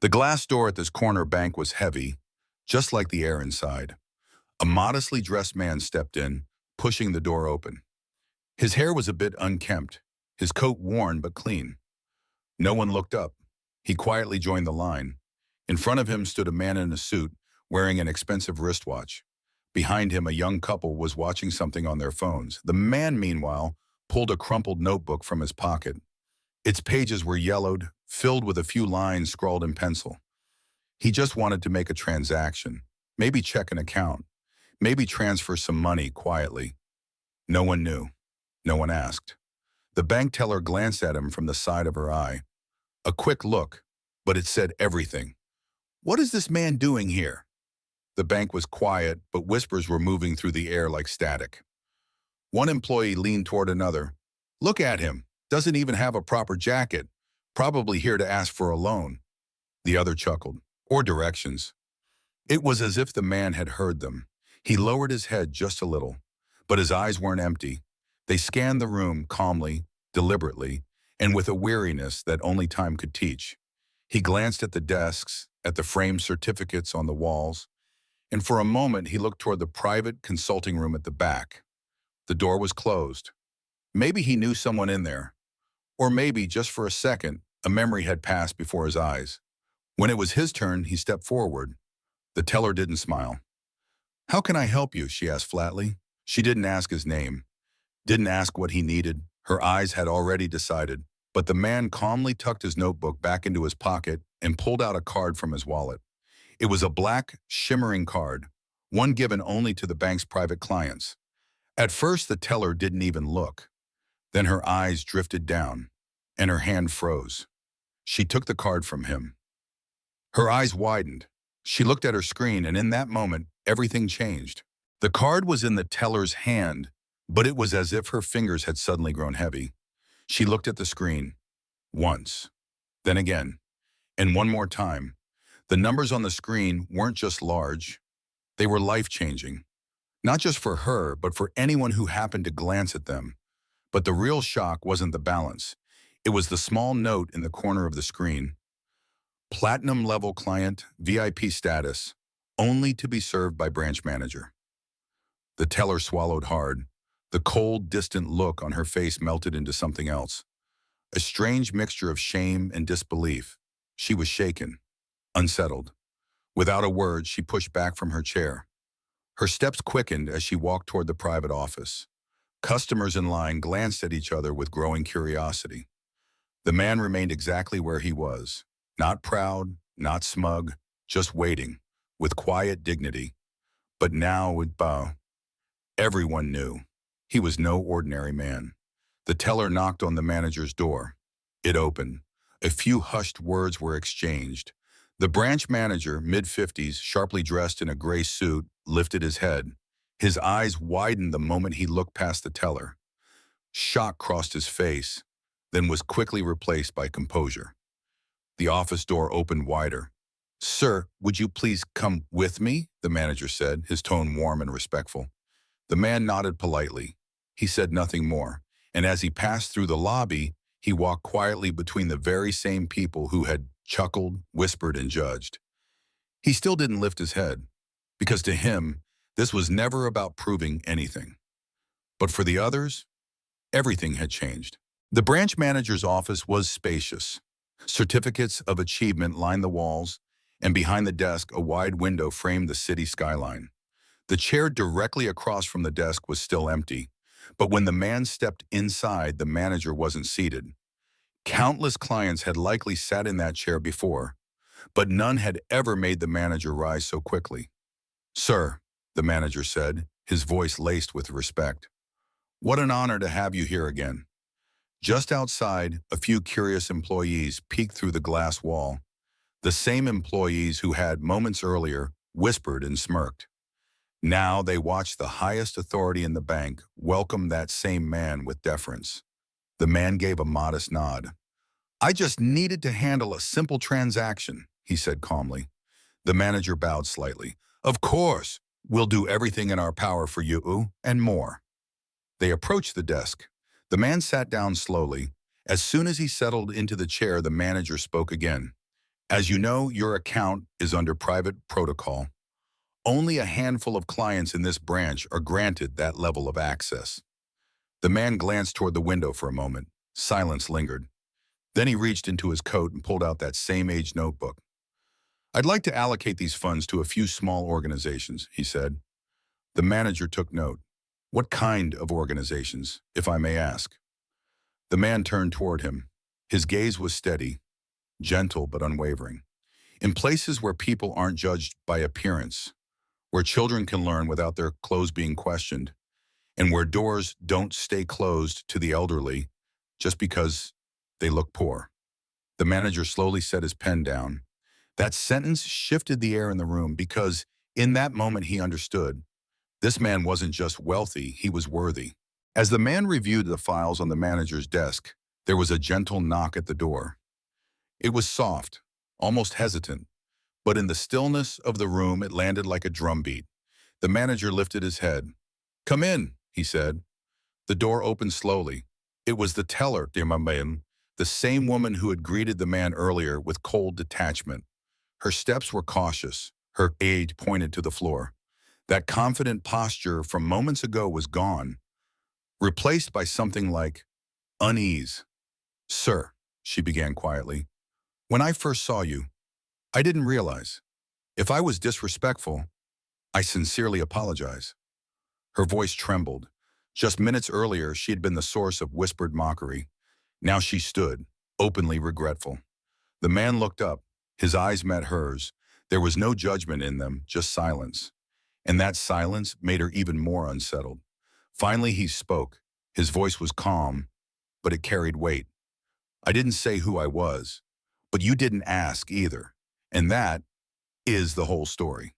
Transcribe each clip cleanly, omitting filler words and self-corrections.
The glass door at this corner bank was heavy, just like the air inside. A modestly dressed man stepped in, pushing the door open. His hair was a bit unkempt, his coat worn but clean. No one looked up. He quietly joined the line. In front of him stood a man in a suit, wearing an expensive wristwatch. Behind him, a young couple was watching something on their phones. The man, meanwhile, pulled a crumpled notebook from his pocket. Its pages were yellowed, filled with a few lines scrawled in pencil. He just wanted to make a transaction, maybe check an account, maybe transfer some money quietly. No one knew. No one asked. The bank teller glanced at him from the side of her eye. A quick look, but it said everything. "What is this man doing here?" The bank was quiet, but whispers were moving through the air like static. One employee leaned toward another. "Look at him. Doesn't even have a proper jacket. Probably here to ask for a loan." The other chuckled. "Or directions." It was as if the man had heard them. He lowered his head just a little, but his eyes weren't empty. They scanned the room calmly, deliberately, and with a weariness that only time could teach. He glanced at the desks, at the framed certificates on the walls, and for a moment he looked toward the private consulting room at the back. The door was closed. Maybe he knew someone in there, or maybe, just for a second, a memory had passed before his eyes. When it was his turn, he stepped forward. The teller didn't smile. "How can I help you?" she asked flatly. She didn't ask his name, didn't ask what he needed. Her eyes had already decided. But the man calmly tucked his notebook back into his pocket and pulled out a card from his wallet. It was a black, shimmering card, one given only to the bank's private clients. At first, the teller didn't even look. Then her eyes drifted down, and her hand froze. She took the card from him. Her eyes widened. She looked at her screen, and in that moment, everything changed. The card was in the teller's hand, but it was as if her fingers had suddenly grown heavy. She looked at the screen. Once. Then again. And one more time. The numbers on the screen weren't just large. They were life-changing. Not just for her, but for anyone who happened to glance at them. But the real shock wasn't the balance. It was the small note in the corner of the screen. Platinum-level client, VIP status, only to be served by branch manager. The teller swallowed hard. The cold, distant look on her face melted into something else. A strange mixture of shame and disbelief. She was shaken, unsettled. Without a word, she pushed back from her chair. Her steps quickened as she walked toward the private office. Customers in line glanced at each other with growing curiosity. The man remained exactly where he was. Not proud, not smug, just waiting, with quiet dignity. But now, with bow, everyone knew. He was no ordinary man. The teller knocked on the manager's door. It opened. A few hushed words were exchanged. The branch manager, mid-50s, sharply dressed in a gray suit, lifted his head. His eyes widened the moment he looked past the teller. Shock crossed his face, then was quickly replaced by composure. The office door opened wider. "Sir, would you please come with me?" the manager said, his tone warm and respectful. The man nodded politely. He said nothing more, and as he passed through the lobby, he walked quietly between the very same people who had chuckled, whispered, and judged. He still didn't lift his head, because to him, this was never about proving anything. But for the others, everything had changed. The branch manager's office was spacious. Certificates of achievement lined the walls, and behind the desk, a wide window framed the city skyline. The chair directly across from the desk was still empty, but when the man stepped inside, the manager wasn't seated. Countless clients had likely sat in that chair before, but none had ever made the manager rise so quickly. "Sir," the manager said, his voice laced with respect, "what an honor to have you here again." Just outside, a few curious employees peeked through the glass wall, the same employees who had, moments earlier, whispered and smirked. Now they watched the highest authority in the bank welcome that same man with deference. The man gave a modest nod. "I just needed to handle a simple transaction," he said calmly. The manager bowed slightly. "Of course, we'll do everything in our power for you, and more." They approached the desk. The man sat down slowly. As soon as he settled into the chair, the manager spoke again. As you know, your account is under private protocol. Only a handful of clients in this branch are granted that level of access. The man glanced toward the window for a moment. Silence lingered. Then he reached into his coat and pulled out that same age notebook. I'd like to allocate these funds to a few small organizations, he said. The manager took note. What kind of organizations, if I may ask? The man turned toward him. His gaze was steady, gentle but unwavering. In places where people aren't judged by appearance, where children can learn without their clothes being questioned, and where doors don't stay closed to the elderly just because they look poor. The manager slowly set his pen down. That sentence shifted the air in the room because in that moment he understood. This man wasn't just wealthy, he was worthy. As the man reviewed the files on the manager's desk, there was a gentle knock at the door. It was soft, almost hesitant, but in the stillness of the room it landed like a drumbeat. The manager lifted his head. "Come in," he said. The door opened slowly. It was the teller, dear man, the same woman who had greeted the man earlier with cold detachment. Her steps were cautious. Her gaze pointed to the floor. That confident posture from moments ago was gone, replaced by something like unease. "Sir," she began quietly, "when I first saw you, I didn't realize. If I was disrespectful, I sincerely apologize." Her voice trembled. Just minutes earlier, she had been the source of whispered mockery. Now she stood, openly regretful. The man looked up. His eyes met hers. There was no judgment in them, just silence. And that silence made her even more unsettled. Finally, he spoke. His voice was calm, but it carried weight. "I didn't say who I was, but you didn't ask either. And that is the whole story."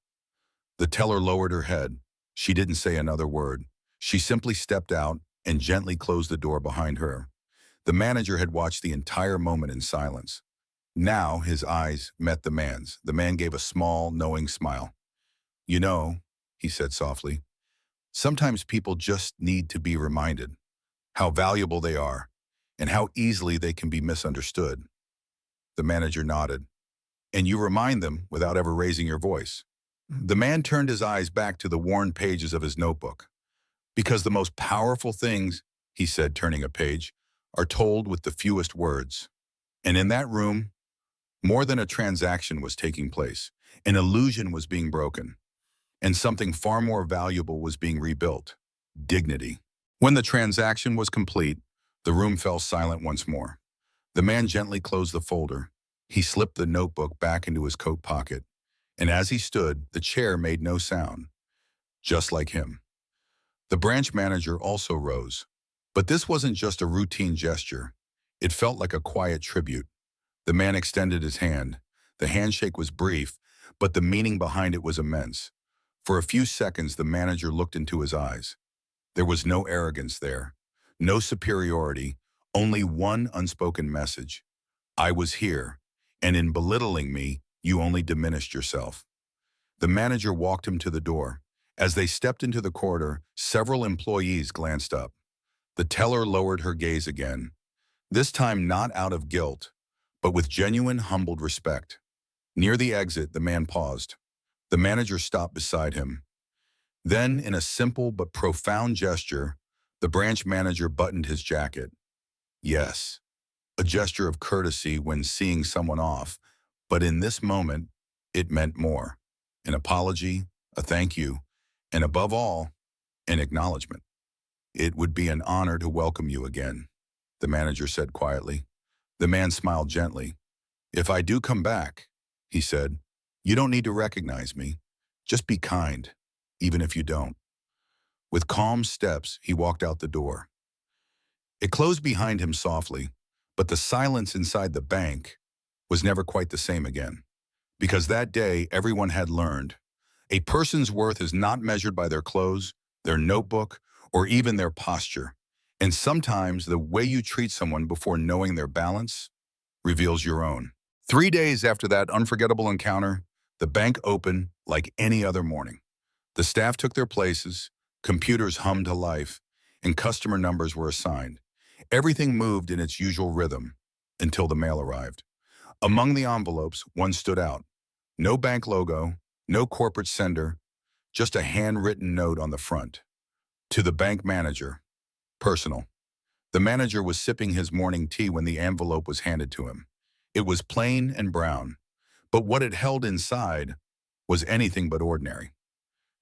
The teller lowered her head. She didn't say another word. She simply stepped out and gently closed the door behind her. The manager had watched the entire moment in silence. Now his eyes met the man's. The man gave a small, knowing smile. "You know," he said softly, "sometimes people just need to be reminded how valuable they are and how easily they can be misunderstood." The manager nodded. "And you remind them without ever raising your voice." The man turned his eyes back to the worn pages of his notebook. "Because the most powerful things," he said, turning a page, "are told with the fewest words." And in that room, more than a transaction was taking place. An illusion was being broken, and something far more valuable was being rebuilt: dignity. When the transaction was complete, the room fell silent once more. The man gently closed the folder. He slipped the notebook back into his coat pocket, and as he stood, the chair made no sound, just like him. The branch manager also rose. But this wasn't just a routine gesture. It felt like a quiet tribute. The man extended his hand. The handshake was brief, but the meaning behind it was immense. For a few seconds, the manager looked into his eyes. There was no arrogance there, no superiority, only one unspoken message. "I was here, and in belittling me, you only diminished yourself." The manager walked him to the door. As they stepped into the corridor, several employees glanced up. The teller lowered her gaze again, this time not out of guilt, but with genuine, humbled respect. Near the exit, the man paused. The manager stopped beside him. Then, in a simple but profound gesture, the branch manager buttoned his jacket. Yes, a gesture of courtesy when seeing someone off, but in this moment, it meant more. An apology, a thank you, and above all, an acknowledgement. "It would be an honor to welcome you again," the manager said quietly. The man smiled gently. "If I do come back," he said, "you don't need to recognize me. Just be kind, even if you don't." With calm steps, he walked out the door. It closed behind him softly, but the silence inside the bank was never quite the same again. Because that day, everyone had learned a person's worth is not measured by their clothes, their notebook, or even their posture. And sometimes the way you treat someone before knowing their balance reveals your own. 3 days after that unforgettable encounter, the bank opened like any other morning. The staff took their places, computers hummed to life, and customer numbers were assigned. Everything moved in its usual rhythm until the mail arrived. Among the envelopes, one stood out. No bank logo, no corporate sender, just a handwritten note on the front. To the bank manager, personal. The manager was sipping his morning tea when the envelope was handed to him. It was plain and brown, but what it held inside was anything but ordinary.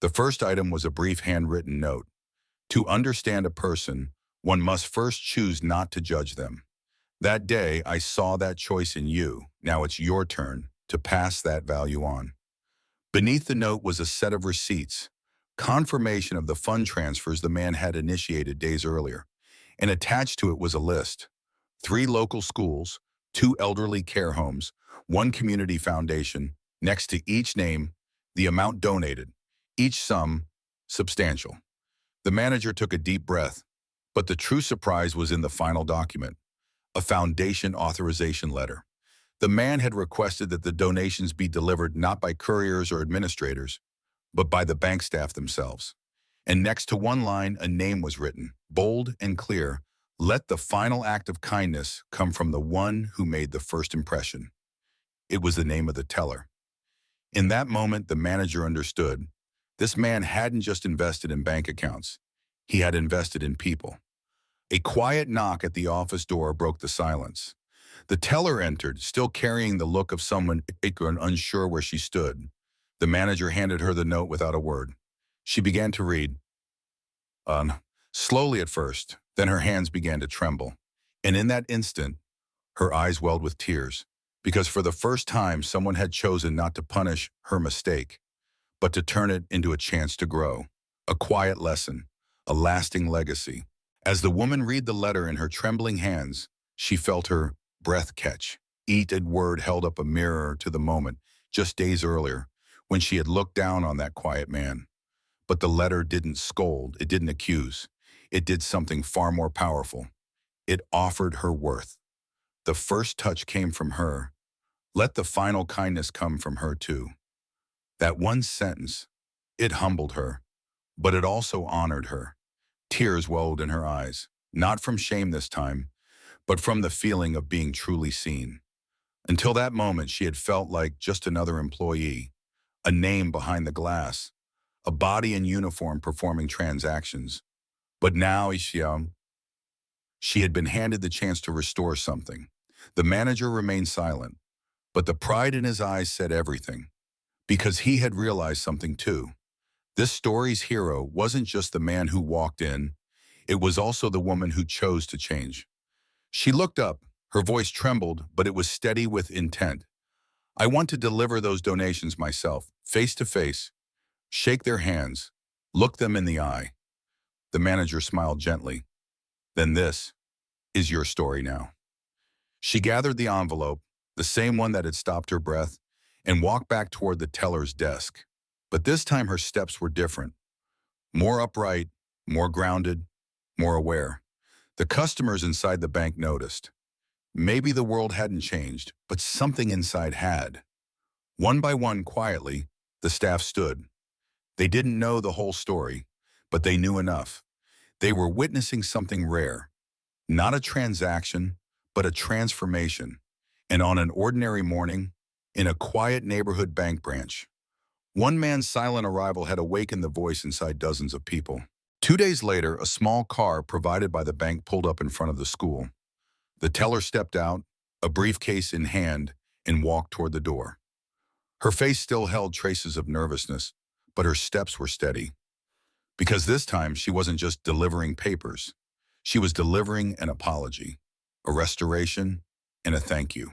The first item was a brief handwritten note. To understand a person, one must first choose not to judge them. That day, I saw that choice in you. Now it's your turn to pass that value on. Beneath the note was a set of receipts, confirmation of the fund transfers the man had initiated days earlier, and attached to it was a list. 3 local schools, 2 elderly care homes, 1 community foundation, next to each name, the amount donated, each sum substantial. The manager took a deep breath, but the true surprise was in the final document, a foundation authorization letter. The man had requested that the donations be delivered not by couriers or administrators, but by the bank staff themselves. And next to one line, a name was written, bold and clear. Let the final act of kindness come from the one who made the first impression. It was the name of the teller. In that moment, the manager understood. This man hadn't just invested in bank accounts. He had invested in people. A quiet knock at the office door broke the silence. The teller entered, still carrying the look of someone unsure where she stood. The manager handed her the note without a word. She began to read, slowly at first, then her hands began to tremble. And in that instant, her eyes welled with tears, because for the first time someone had chosen not to punish her mistake, but to turn it into a chance to grow, a quiet lesson, a lasting legacy. As the woman read the letter in her trembling hands, she felt her breath catch. Each word held up a mirror to the moment, just days earlier, when she had looked down on that quiet man. But the letter didn't scold, it didn't accuse. It did something far more powerful. It offered her worth. The first touch came from her. Let the final kindness come from her too. That one sentence, it humbled her, but it also honored her. Tears welled in her eyes, not from shame this time, but from the feeling of being truly seen. Until that moment, she had felt like just another employee, a name behind the glass, a body in uniform performing transactions. But now, she had been handed the chance to restore something. The manager remained silent, but the pride in his eyes said everything, because he had realized something too. This story's hero wasn't just the man who walked in, it was also the woman who chose to change. She looked up, her voice trembled, but it was steady with intent. I want to deliver those donations myself, face to face, shake their hands, look them in the eye. The manager smiled gently. Then this is your story now. She gathered the envelope, the same one that had stopped her breath, and walked back toward the teller's desk. But this time her steps were different, more upright, more grounded, more aware. The customers inside the bank noticed. Maybe the world hadn't changed, but something inside had. One by one, quietly, the staff stood. They didn't know the whole story, but they knew enough. They were witnessing something rare. Not a transaction, but a transformation. And on an ordinary morning, in a quiet neighborhood bank branch, one man's silent arrival had awakened the voice inside dozens of people. 2 days later, a small car provided by the bank pulled up in front of the school. The teller stepped out, a briefcase in hand, and walked toward the door. Her face still held traces of nervousness, but her steps were steady. Because this time, she wasn't just delivering papers. She was delivering an apology, a restoration, and a thank you.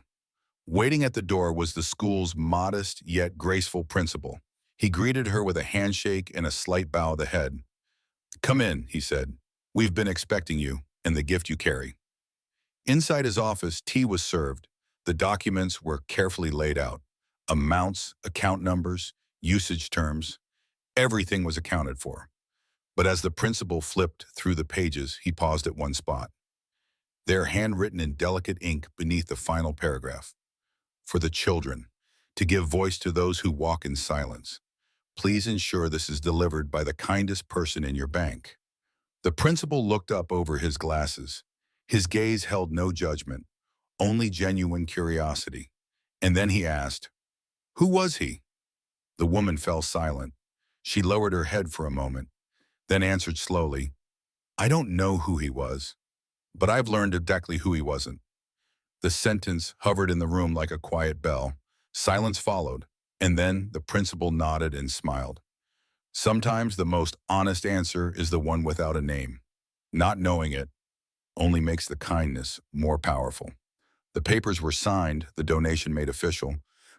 Waiting at the door was the school's modest yet graceful principal. He greeted her with a handshake and a slight bow of the head. Come in, he said. We've been expecting you, and the gift you carry. Inside his office, tea was served. The documents were carefully laid out. Amounts, account numbers, usage terms, everything was accounted for. But as the principal flipped through the pages, he paused at one spot. There, handwritten in delicate ink beneath the final paragraph. For the children, to give voice to those who walk in silence. Please ensure this is delivered by the kindest person in your bank. The principal looked up over his glasses. His gaze held no judgment, only genuine curiosity. And then he asked, "Who was he?" The woman fell silent. She lowered her head for a moment, then answered slowly, "I don't know who he was, but I've learned exactly who he wasn't." The sentence hovered in the room like a quiet bell. Silence followed, and then the principal nodded and smiled. Sometimes the most honest answer is the one without a name. Not knowing it only makes the kindness more powerful. The papers were signed, the donation made official.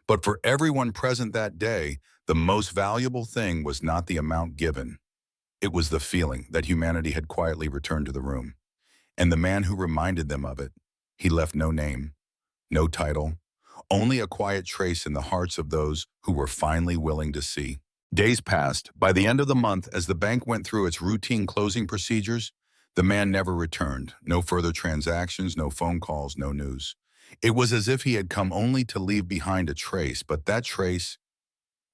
But for everyone present that day, the most valuable thing was not the amount given. It was the feeling that humanity had quietly returned to the room. And the man who reminded them of it, he left no name, no title, only a quiet trace in the hearts of those who were finally willing to see. Days passed. By the end of the month, as the bank went through its routine closing procedures, the man never returned. No further transactions, no phone calls, no news. It was as if he had come only to leave behind a trace, but that trace,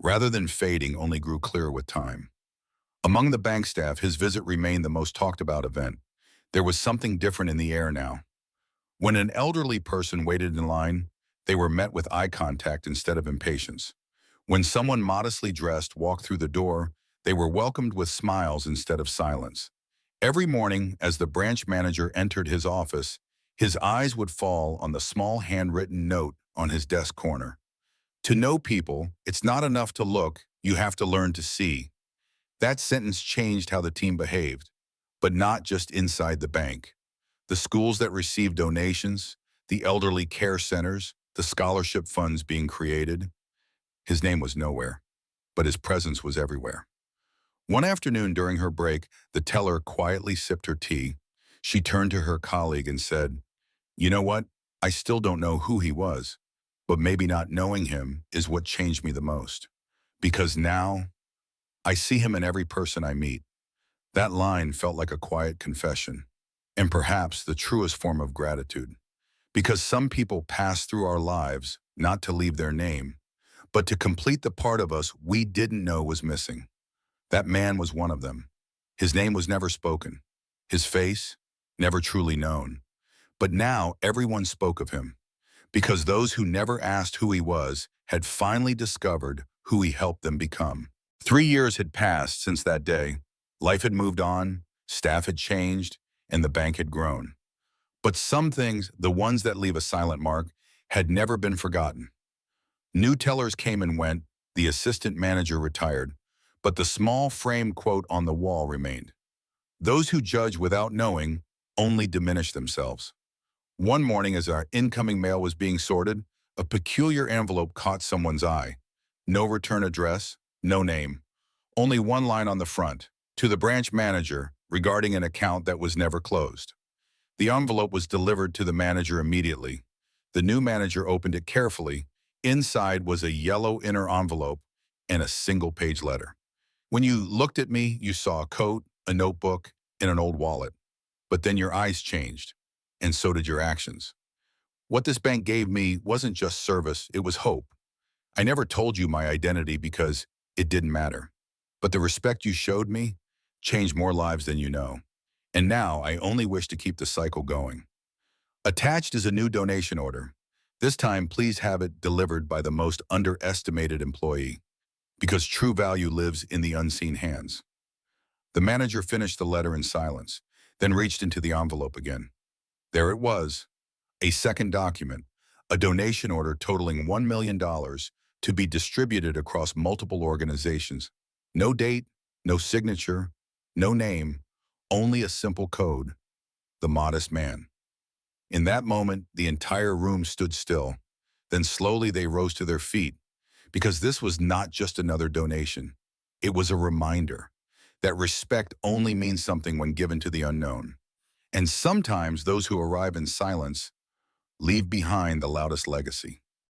rather than fading, only grew clearer with time. Among the bank staff, his visit remained the most talked about event. There was something different in the air now. When an elderly person waited in line, they were met with eye contact instead of impatience. When someone modestly dressed walked through the door, they were welcomed with smiles instead of silence. Every morning, as the branch manager entered his office, his eyes would fall on the small handwritten note on his desk corner. To know people, it's not enough to look, you have to learn to see. That sentence changed how the team behaved, but not just inside the bank. The schools that received donations, the elderly care centers, the scholarship funds being created. His name was nowhere, but his presence was everywhere. One afternoon during her break, the teller quietly sipped her tea. She turned to her colleague and said, "You know what? I still don't know who he was, but maybe not knowing him is what changed me the most. Because now I see him in every person I meet." That line felt like a quiet confession, and perhaps the truest form of gratitude. Because some people pass through our lives not to leave their name, but to complete the part of us we didn't know was missing. That man was one of them. His name was never spoken, his face never truly known. But now everyone spoke of him, because those who never asked who he was had finally discovered who he helped them become. 3 years had passed since that day. Life had moved on, staff had changed, and the bank had grown. But some things, the ones that leave a silent mark, had never been forgotten. New tellers came and went, the assistant manager retired, but the small frame quote on the wall remained. Those who judge without knowing only diminish themselves. One morning as our incoming mail was being sorted, a peculiar envelope caught someone's eye. No return address, no name. Only one line on the front, to the branch manager regarding an account that was never closed. The envelope was delivered to the manager immediately. The new manager opened it carefully. Inside was a yellow inner envelope and a single-page letter. When you looked at me, you saw a coat, a notebook, and an old wallet. But then your eyes changed, and so did your actions. What this bank gave me wasn't just service, it was hope. I never told you my identity because it didn't matter. But the respect you showed me changed more lives than you know. And now I only wish to keep the cycle going. Attached is a new donation order. This time, please have it delivered by the most underestimated employee, because true value lives in the unseen hands. The manager finished the letter in silence, then reached into the envelope again. There it was, a second document, a donation order totaling $1 million to be distributed across multiple organizations. No date, no signature, no name, only a simple code, the modest man. In that moment, the entire room stood still. Then slowly they rose to their feet, because this was not just another donation. It was a reminder that respect only means something when given to the unknown. And sometimes those who arrive in silence leave behind the loudest legacy.